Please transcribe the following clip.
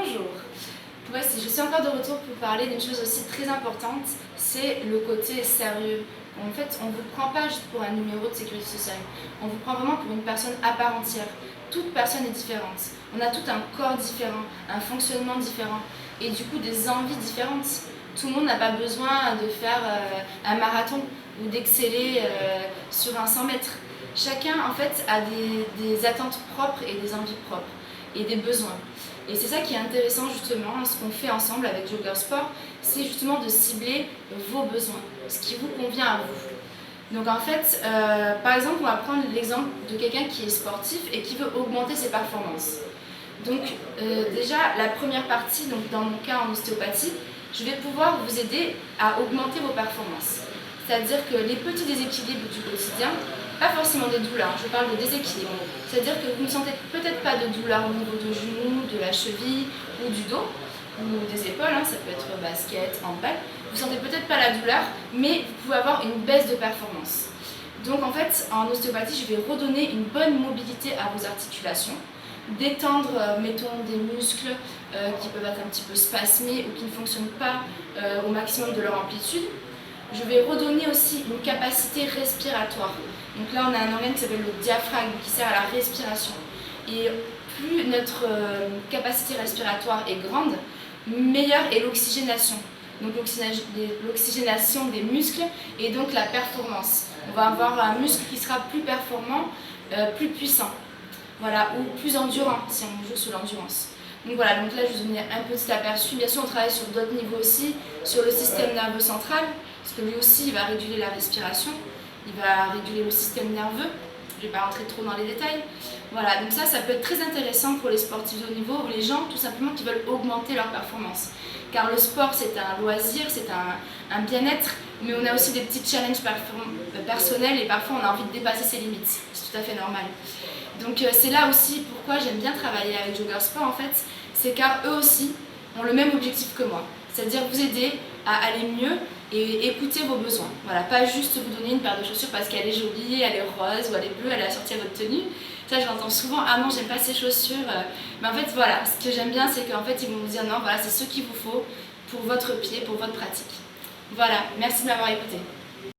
Bonjour. Voici, je suis encore de retour pour parler d'une chose aussi très importante, c'est le côté sérieux. En fait, on ne vous prend pas juste pour un numéro de sécurité sociale, on vous prend vraiment pour une personne à part entière. Toute personne est différente, on a tout un corps différent, un fonctionnement différent et du coup des envies différentes. Tout le monde n'a pas besoin de faire un marathon ou d'exceller sur un 100 mètres. Chacun en fait a des attentes propres et des envies propres et des besoins. Et c'est ça qui est intéressant justement, ce qu'on fait ensemble avec Jogger Sport, c'est justement de cibler vos besoins, ce qui vous convient à vous. Donc en fait, par exemple, on va prendre l'exemple de quelqu'un qui est sportif et qui veut augmenter ses performances. Donc déjà, la première partie, donc dans mon cas en ostéopathie, je vais pouvoir vous aider à augmenter vos performances. C'est-à-dire que les petits déséquilibres du quotidien, pas forcément des douleurs, je parle de déséquilibre. C'est-à-dire que vous ne sentez peut-être pas de douleur au niveau du genou, de la cheville ou du dos, ou des épaules, ça peut être basket, handball. Vous ne sentez peut-être pas la douleur, mais vous pouvez avoir une baisse de performance. Donc en fait, en ostéopathie, je vais redonner une bonne mobilité à vos articulations, détendre, mettons, des muscles qui peuvent être un petit peu spasmés ou qui ne fonctionnent pas au maximum de leur amplitude. Je vais redonner aussi une capacité respiratoire. Donc là, on a un organe qui s'appelle le diaphragme, qui sert à la respiration. Et plus notre capacité respiratoire est grande, meilleure est l'oxygénation. Donc l'oxygénation des muscles et donc la performance. On va avoir un muscle qui sera plus performant, plus puissant. Voilà, ou plus endurant si on joue sur l'endurance. Donc voilà, donc là je vous donne un petit aperçu. Bien sûr, on travaille sur d'autres niveaux aussi, sur le système nerveux central, parce que lui aussi il va réguler la respiration, il va réguler le système nerveux. Je ne vais pas rentrer trop dans les détails. Voilà, donc ça peut être très intéressant pour les sportifs de haut niveau ou les gens tout simplement qui veulent augmenter leur performance. Car le sport c'est un loisir, c'est un bien-être, mais on a aussi des petits challenges personnels et parfois on a envie de dépasser ses limites. C'est tout à fait normal. Donc c'est là aussi pourquoi j'aime bien travailler avec Jogger Sport en fait, c'est car eux aussi ont le même objectif que moi, c'est-à-dire vous aider à aller mieux et écouter vos besoins. Voilà, pas juste vous donner une paire de chaussures parce qu'elle est jolie, elle est rose ou elle est bleue, elle est assortie à votre tenue. Ça je l'entends souvent, ah non j'aime pas ces chaussures. Mais en fait voilà, ce que j'aime bien c'est qu'en fait ils vont vous dire non voilà c'est ce qu'il vous faut pour votre pied, pour votre pratique. Voilà, merci de m'avoir écouté.